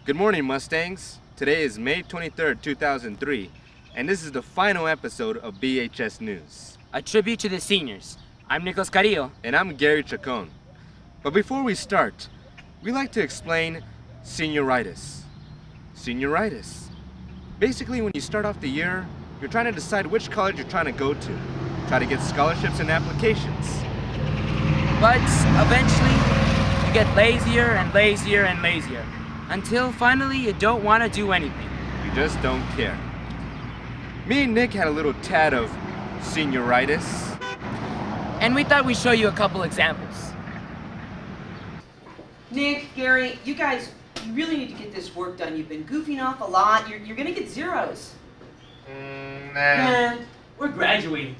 Good morning, Mustangs. Today is May 23rd, 2003, and this is the final episode of BHS News. A tribute to the seniors. I'm Nicholas Carrillo. And I'm Garry Chacon. But before we start, we like to explain senioritis. Senioritis. Basically, when you start off the year, you're trying to decide which college you're trying to go to. Try to get scholarships and applications. But eventually, you get lazier and lazier and lazier. Until finally you don't want to do anything. You just don't care. Me and Nick had a little tad of senioritis. And we thought we'd show you a couple examples. Nick, Garry, you guys, you really need to get this work done. You've been goofing off a lot. You're gonna get zeros. Nah. We're graduating.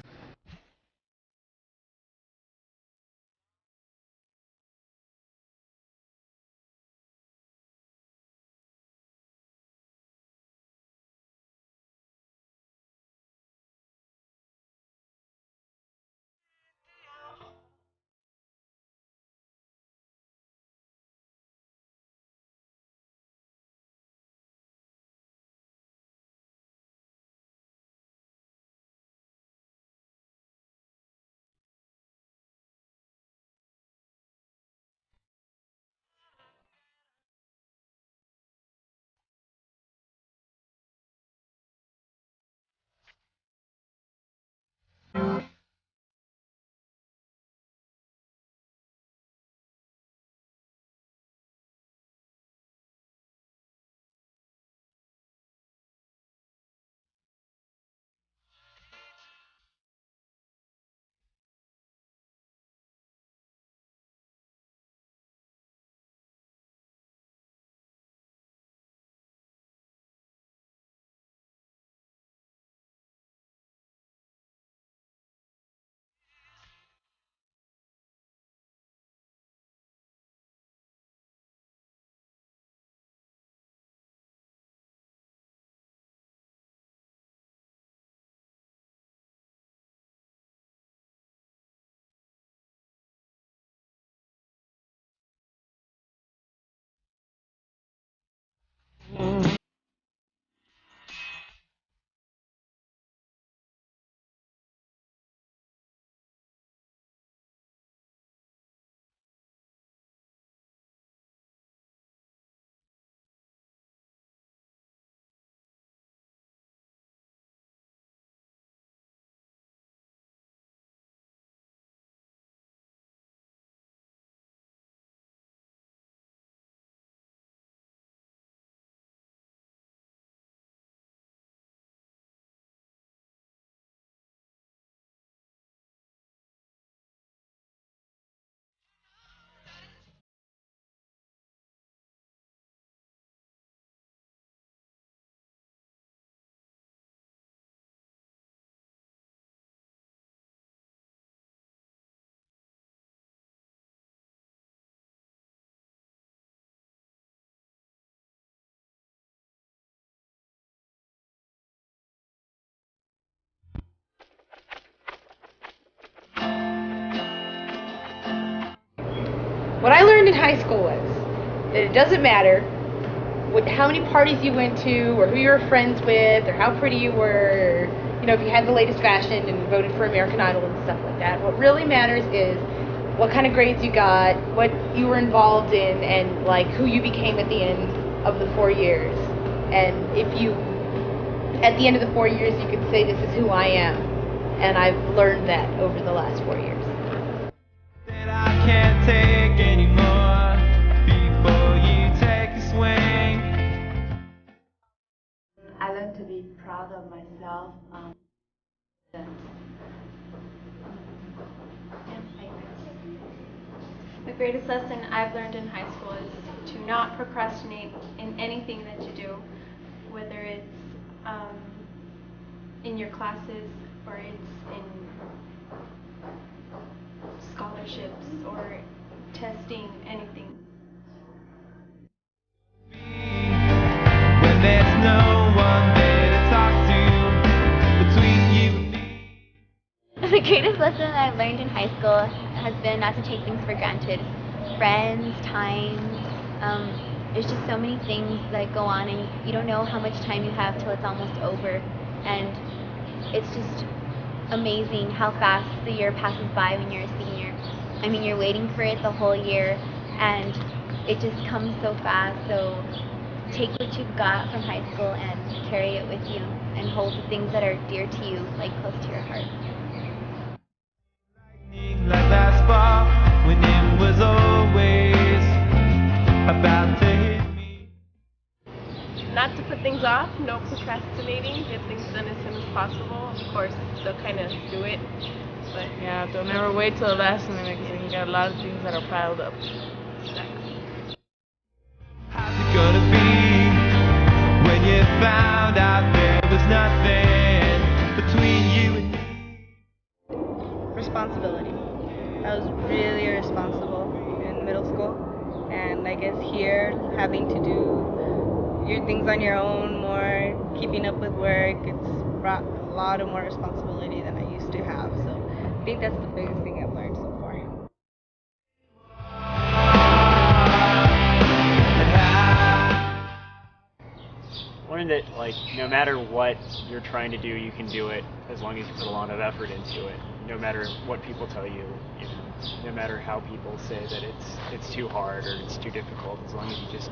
What I learned in high school was that it doesn't matter how many parties you went to, or who you were friends with, or how pretty you were, if you had the latest fashion and voted for American Idol and stuff like that. What really matters is what kind of grades you got, what you were involved in, and like who you became at the end of the 4 years. And if you, at the end of the 4 years, you could say, this is who I am. And I've learned that over the last 4 years. I can't take anymore before you take a swing. I learned to be proud of myself. The greatest lesson I've learned in high school is to not procrastinate in anything that you do, whether it's in your classes or it's in scholarships or testing, anything. When there's no one there to talk to between you and me. The greatest lesson I've learned in high school has been not to take things for granted. Friends, time, there's just so many things that go on, and you don't know how much time you have till it's almost over. And it's just amazing how fast the year passes by when you're a senior. I mean, you're waiting for it the whole year, and it just comes so fast. So take what you've got from high school and carry it with you, and hold the things that are dear to you, like close to your heart. Like last fall, when it was always about to hit me. Not to put things off, no procrastinating, get things done as soon as possible. Of course, still kind of do it, but yeah, don't never wait till the last minute because then you got a lot of things that are piled up. How's it gonna be when you found out there was nothing between you and me? Responsibility. I was really irresponsible in middle school, and I guess here having to do your things on your own more, keeping up with work, it's brought a lot of more responsibility than I used to have. So I think that's the biggest thing I've learned so far. Learned that, like, no matter what you're trying to do, you can do it as long as you put a lot of effort into it. No matter what people tell you, you know, no matter how people say that it's too hard or it's too difficult, as long as you just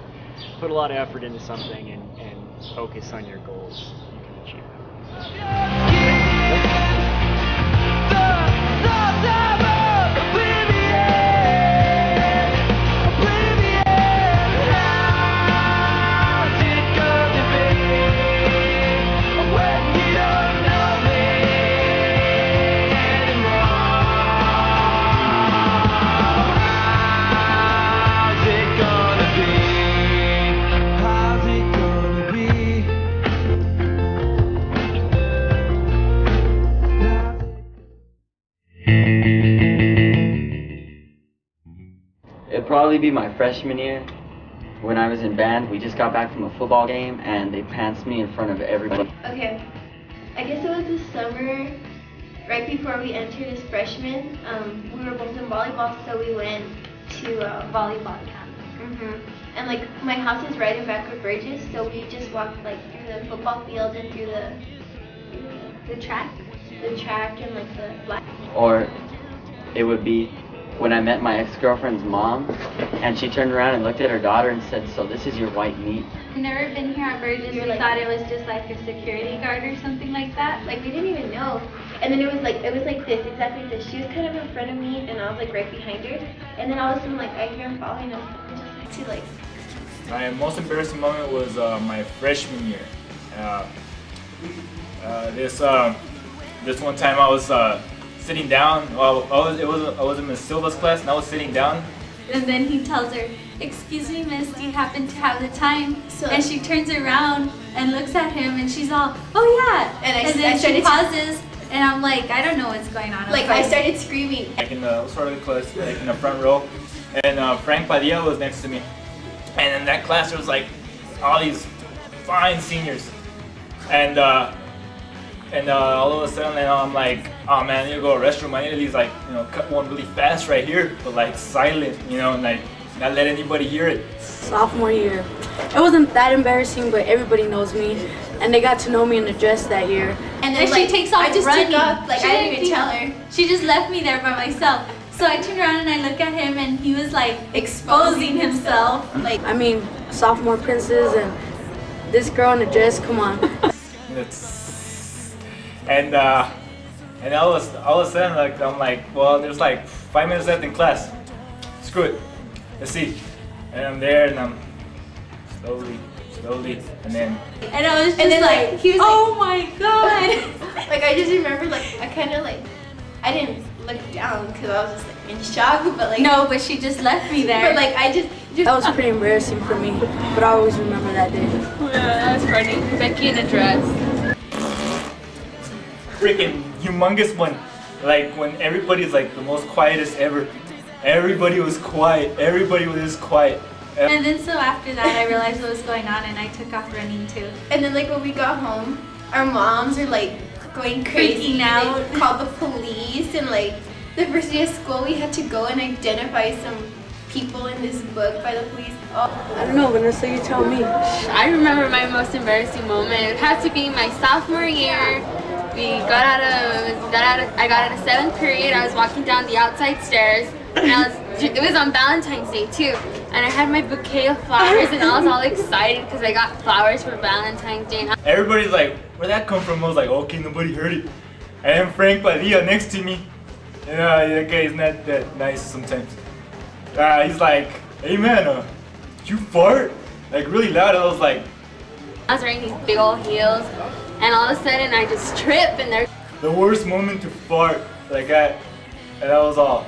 put a lot of effort into something and focus on your goals, you can achieve them. It'd probably be my freshman year. When I was in band, we just got back from a football game and they pantsed me in front of everybody. Okay, I guess it was this summer, right before we entered as freshmen. We were both in volleyball, so we went to volleyball camp. And like my house is right in Backward Burgess, so we just walked like through the football field and through the track and like the flag. Or it would be when I met my ex-girlfriend's mom, and she turned around and looked at her daughter and said, "So this is your white meat?" We've never been here at Burgess. We thought it was just like a security guard or something like that. Like we didn't even know. And then it was like this, exactly this. She was kind of in front of me, and I was like right behind her. And then all of a sudden, like I hear him following us, and just to like. My most embarrassing moment was my freshman year. This one time I was sitting down. Well, I was in Miss Silva's class, and I was sitting down. And then he tells her, "Excuse me, miss, do you happen to have the time?" And she turns around and looks at him, and she's all, "Oh yeah." And then she pauses, and I'm like, I don't know what's going on. Like I started screaming. Like in the start of the class, like in the front row, and Frank Padilla was next to me. And in that class, there was like all these fine seniors, and all of a sudden, I'm like, oh man, I need to go to the restroom. I need to at least like, cut one really fast right here, but like silent, and like not let anybody hear it. Sophomore year, it wasn't that embarrassing, but everybody knows me, and they got to know me in the dress that year. And then she takes off I just running. took off, like I didn't even tell her. She just left me there by myself. So I turned around and I look at him, and he was like exposing himself. Like, I mean, sophomore princess and this girl in the dress, come on. And all of a sudden, like I'm like, well, there's like 5 minutes left in class. Screw it, let's see. And I'm there, and I'm slowly, and then. And I was just like, he was oh my god. Like I just remember, like I kind of like, I didn't look down because I was just like in shock, but like. No, but she just left me there. But like I just. That was pretty embarrassing for me, but I always remember that day. Yeah, that was funny. Becky in a dress. Freaking humongous one, like when everybody's like the most quietest ever. Everybody was quiet. Everybody was just quiet. And then so after that, I realized what was going on, and I took off running too. And then like when we got home, our moms are like going crazy. Freaking out. They called the police, and like the first day of school, we had to go and identify some people in this book by the police. Oh. I don't know, Vanessa, you tell me. I remember my most embarrassing moment. It had to be my sophomore year. I got out of 7th period. I was walking down the outside stairs, and it was on Valentine's Day too. And I had my bouquet of flowers, and I was all excited because I got flowers for Valentine's Day. Everybody's like, where'd that come from? I was like, okay, nobody heard it. And then Frank Padilla next to me, and that guy is not that nice sometimes. He's like, hey man, you fart? Like really loud. I was like, I was wearing these big old heels, and all of a sudden I just trip, and there. The worst moment to fart like that, and that was all.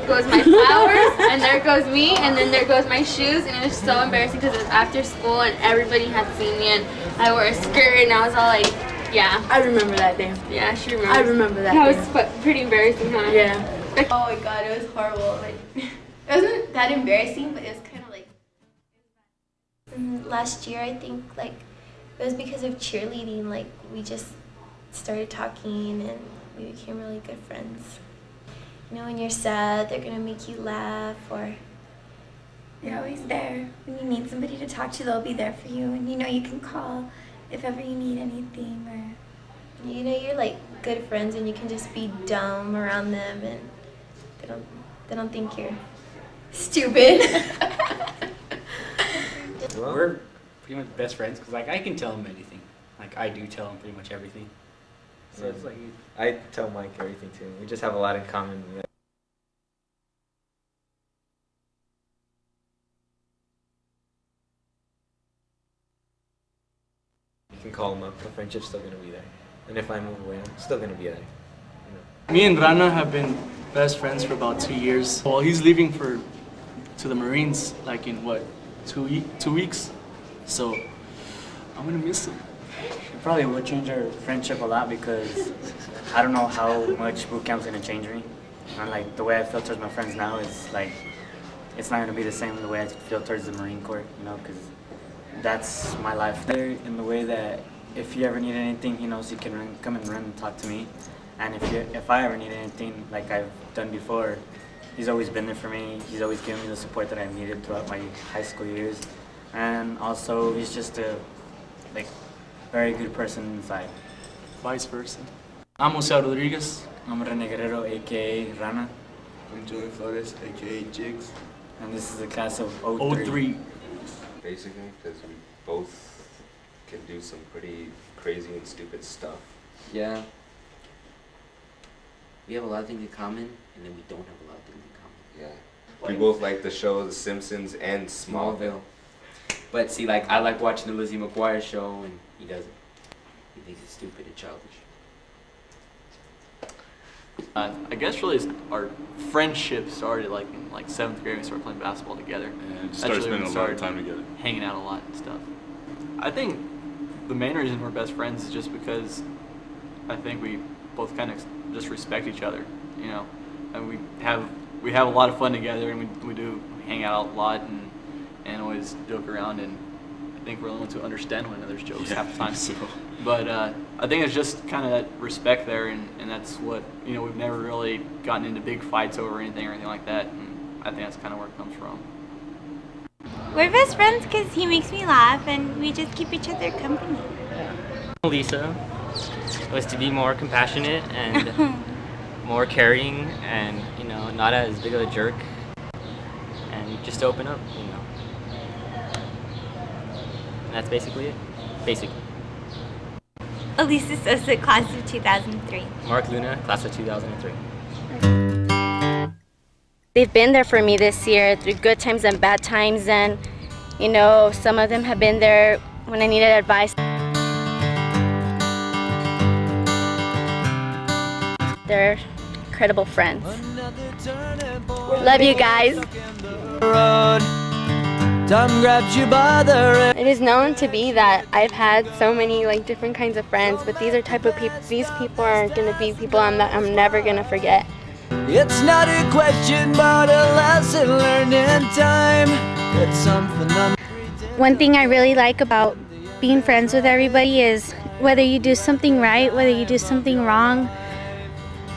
Goes my flowers, and there goes me, and then there goes my shoes, and it was so embarrassing because it was after school and everybody had seen me, and I wore a skirt, and I was all like, yeah. I remember that day. Yeah, she remembers. I remember that That day. was pretty embarrassing, huh? Yeah. Oh my god, it was horrible. Like, it wasn't that embarrassing, but it was kind of like. Last year, I think, like, it was because of cheerleading. Like, we just started talking and we became really good friends. You know, when you're sad, they're gonna make you laugh, or they're always there. When you need somebody to talk to, they'll be there for you, and you know you can call if ever you need anything, or you know, you're like good friends, and you can just be dumb around them, and they don't think you're stupid. We're pretty much best friends because like I can tell him anything. Like I do tell him pretty much everything. So it's like I tell Mike everything too. We just have a lot in common. You can call him up. The friendship's still gonna be there. And if I move away, I'm still gonna be there. You know. Me and Rana have been best friends for about 2 years. Well, he's leaving to the Marines like in what, 2 weeks? So I'm gonna miss him. It probably would change our friendship a lot because I don't know how much boot camp's gonna change me. And like the way I feel towards my friends now is like, it's not gonna be the same the way I feel towards the Marine Corps, you know, because that's my life there in the way that if you ever need anything, he knows he can come and run and talk to me. And if I ever need anything like I've done before, he's always been there for me. He's always given me the support that I've needed throughout my high school years. And also, he's just a very good person inside. Vice versa. I'm Jose Rodriguez. I'm Rene Guerrero, aka Rana. I'm Joey Flores, aka Jigs. And this is the class of 03. Basically, because we both can do some pretty crazy and stupid stuff. Yeah. We have a lot of things in common, and then we don't have a lot of things in common. Yeah. We both like the show The Simpsons and Smallville. But see, like, I like watching the Lizzie McGuire show, and he doesn't. He thinks it's stupid and childish. I guess really our friendship started like in 7th grade. We started playing basketball together. And started spending a lot of time together. Hanging out a lot and stuff. I think the main reason we're best friends is just because I think we both kind of just respect each other, you know, and we have a lot of fun together, and we hang out a lot and always joke around, and I think we're the only ones who understand one another's jokes half the time. So. But I think it's just kind of that respect there, and that's what, you know, we've never really gotten into big fights over anything or anything like that, and I think that's kind of where it comes from. we're best friends because he makes me laugh and we just keep each other company. Lisa was to be more compassionate and more caring, and you know, not as big of a jerk, and just to open up, you know. And that's basically it. Basically. Elisa Sosa, class of 2003. Mark Luna, class of 2003. They've been there for me this year through good times and bad times, and you know, some of them have been there when I needed advice. They're incredible friends. Love you guys. It is known to be that I've had so many different kinds of friends, but these are type of people. These people are going to be people I'm never going to forget. It's not a question, but a lesson learned in time. It's something One thing I really like about being friends with everybody is whether you do something right, whether you do something wrong,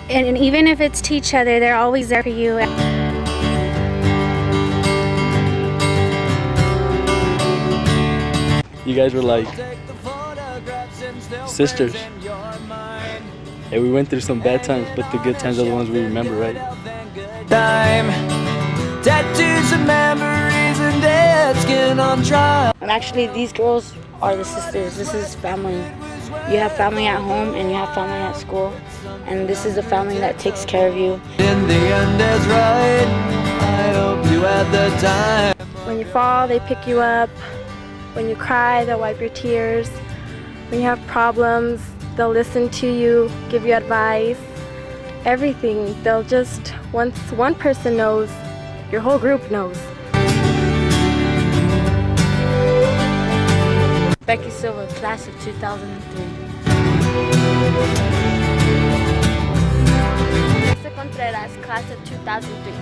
and even if it's to each other, they're always there for you. you guys were like sisters. Yeah, we went through some bad times, but the good times are the ones we remember, right? Time, tattoos and memories and dead skin on trial. And actually, these girls are the sisters. This is family. You have family at home and you have family at school. And this is the family that takes care of you. In the end is right. I hope you had the time. When you fall, they pick you up. When you cry, they'll wipe your tears. When you have problems, they'll listen to you, give you advice, everything. They'll just, once one person knows, your whole group knows. Becky Silva, class of 2003. Lisa Contreras, class of 2003.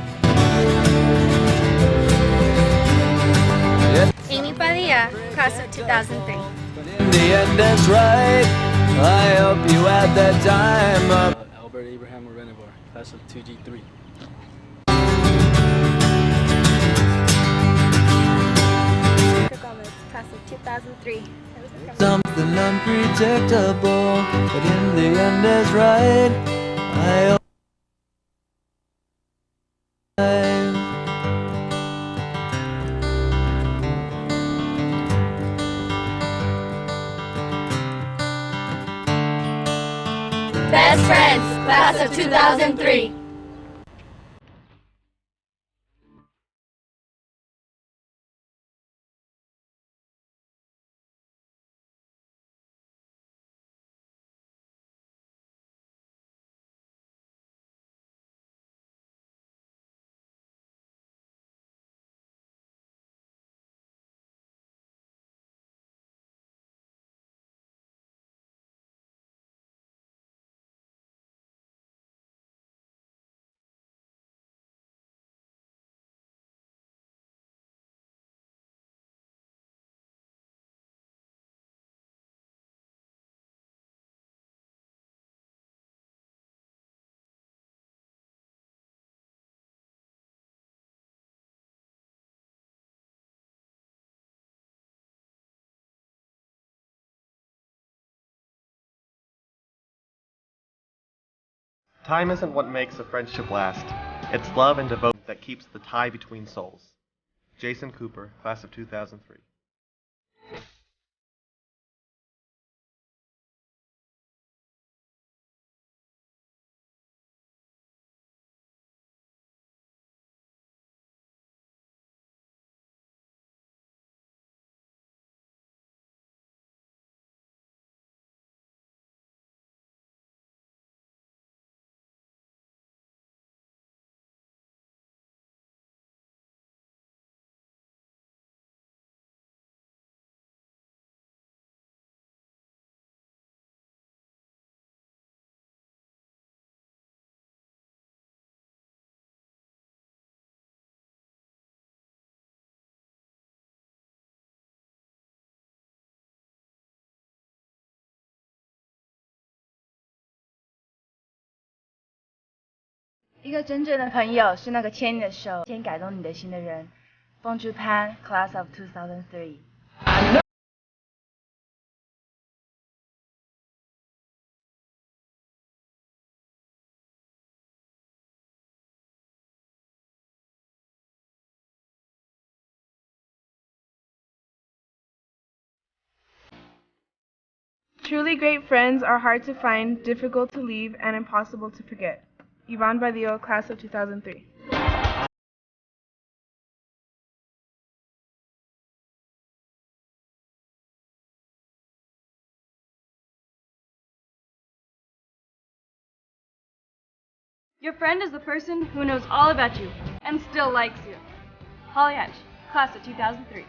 Amy Padilla, class of 2003. In the end is right. I hope you had the time of Albert Abraham Renevar, class of 2G3. Class of 2003. something unpredictable, but in the end is right. I hope Best friends, class of 2003. Time isn't what makes a friendship last. It's love and devotion that keeps the tie between souls. Jason Cooper, class of 2003.一个真正的朋友是那个牵你的手，先感动你的心的人。凤之潘 ，Class of 2003。Truly great friends are hard to find, difficult to leave, and impossible to forget. Yvonne Badillo, class of 2003. Your friend is the person who knows all about you and still likes you. Holly Hatch, class of 2003.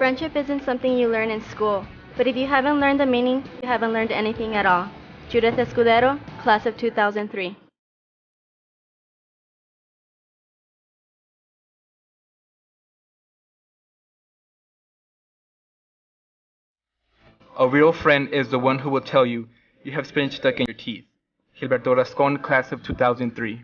Friendship isn't something you learn in school, but if you haven't learned the meaning, you haven't learned anything at all. Judith Escudero, class of 2003. A real friend is the one who will tell you you have spinach stuck in your teeth. Gilberto Rascon, class of 2003.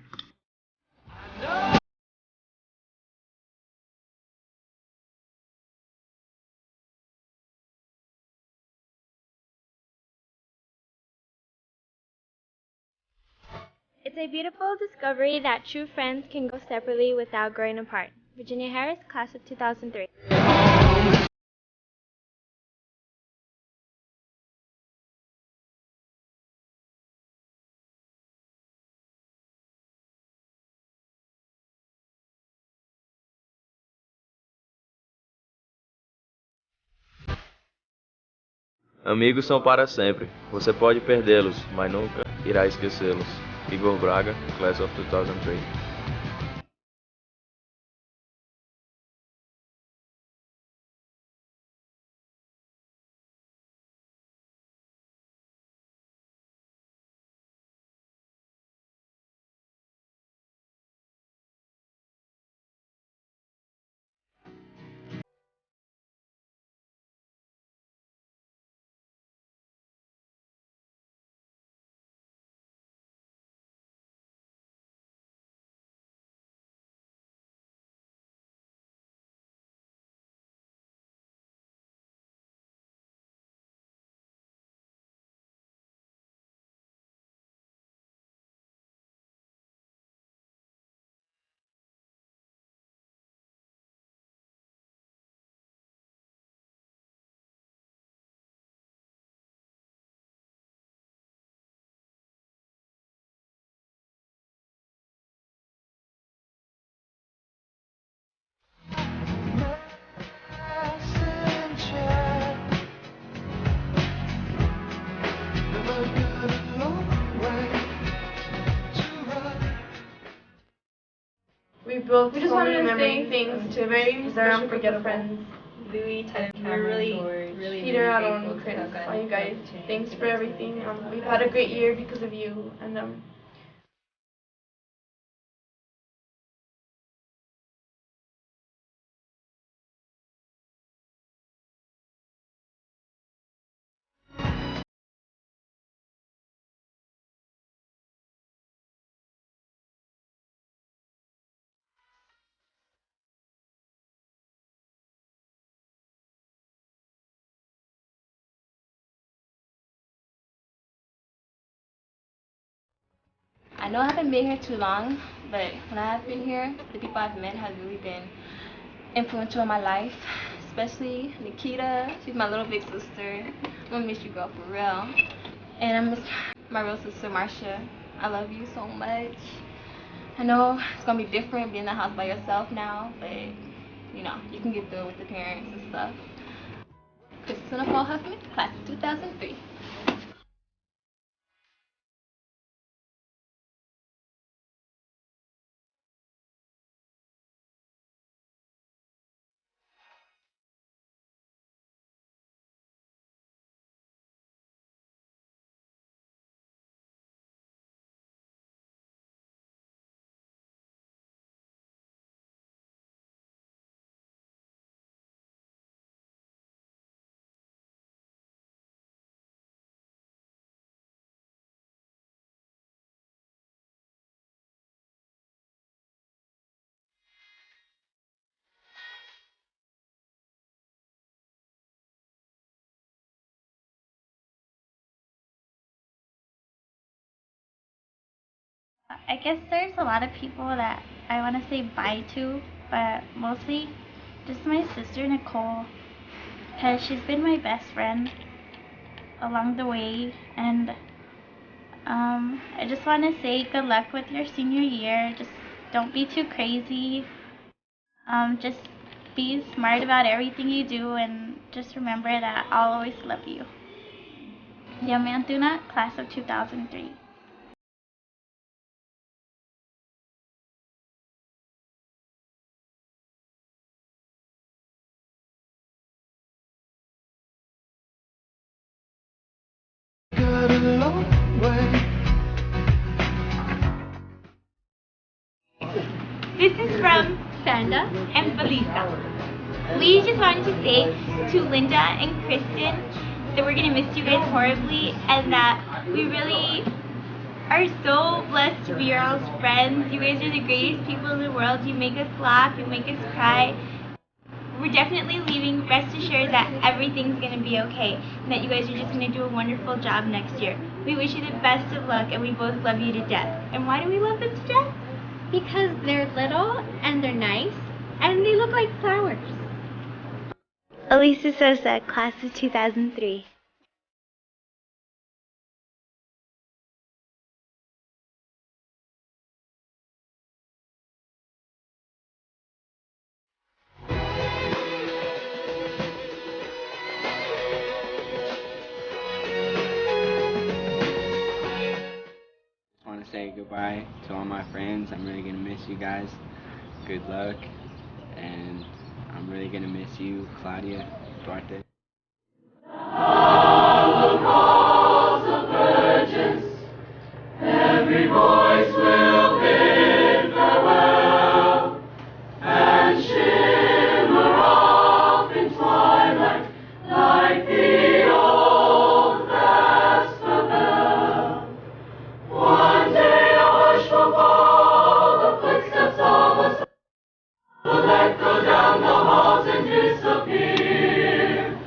It's a beautiful discovery that true friends can go separately without growing apart. Virginia Harris, class of 2003. Amigos são para sempre. Você pode perdê-los, mas nunca irá esquecê-los. Igor Braga, Class of 2003. We broke We just so wanted many to say memories thanks of to a very they're special group of unforgettable. friends. Louis, Ted, and We're Cameron, really Peter, Adam, grateful and to Chris, Chacon all you guys. for Thanks for everything. We've had a great year because of you, and I know I haven't been here too long, but when I have been here, the people I've met have really been influential in my life, especially Nikita. She's my little big sister. I'm gonna miss you, girl, for real. And I miss my real sister, Marcia. I love you so much. I know it's gonna be different being in the house by yourself now, but you know, you can get through it with the parents and stuff. Christina Paul Huffman, class of 2003. I guess there's a lot of people that I want to say bye to, but mostly just my sister Nicole, because she's been my best friend along the way, and I just want to say good luck with your senior year. Just don't be too crazy. Just be smart about everything you do, and just remember that I'll always love you. Yami Antuna, class of 2003. This is from Sanda and Felisa. We just wanted to say to Linda and Kristen that we're going to miss you guys horribly, and that we really are so blessed to be your all's friends. You guys are the greatest people in the world. You make us laugh, you make us cry. We're definitely leaving. Rest assured that everything's going to be okay and that you guys are just going to do a wonderful job next year. We wish you the best of luck and we both love you to death. And why do we love them to death? Because they're little and they're nice and they look like flowers. Elisa Sosa, class of 2003. I want to say goodbye to all my friends. I'm really going to miss you guys. Good luck. And I'm really going to miss you, Claudia, Duarte. Every voice will bid farewell and shimmer off in twilight like the old vesper bell. One day a hush will fall, the footsteps of us will echo down the halls and disappear.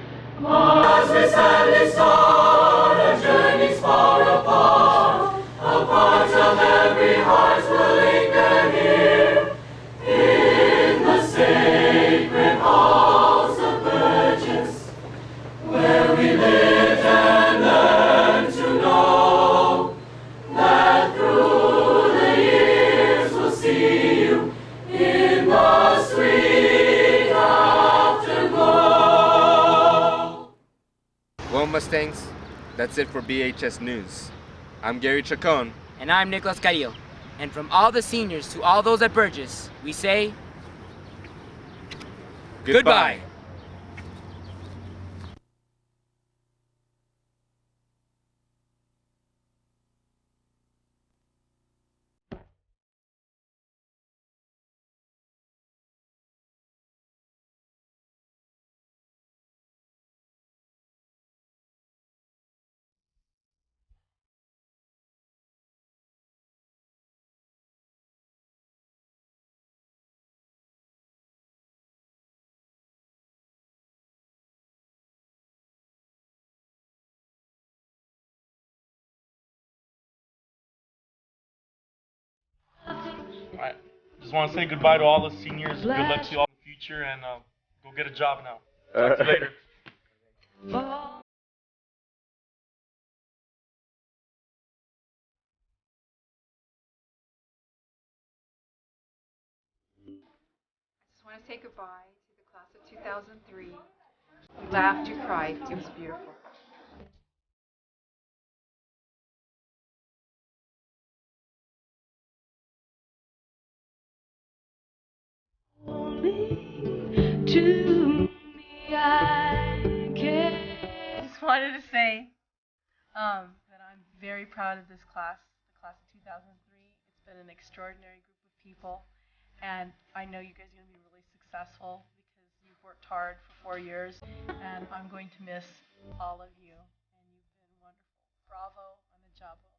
As we sadly start our journeys far apart, a part of every heart will linger here, in the sacred halls of Burgess, where we lived and learned to know that through the years we'll see you in the sweet afterglow. Well, Mustangs, that's it for BHS News. I'm Garry Chacon. And I'm Nicholas Carrillo. And from all the seniors to all those at Burgess, we say goodbye. Alright, just want to say goodbye to all the seniors. Good luck to you all in the future, and go get a job now. Talk to you later. I just want to say goodbye to the class of 2003. You laughed, you cried, it was beautiful. To me, I care. Just wanted to say that I'm very proud of this class, the class of 2003. It's been an extraordinary group of people, and I know you guys are going to be really successful because you've worked hard for 4 years, and I'm going to miss all of you, and you've been wonderful. Bravo on the job well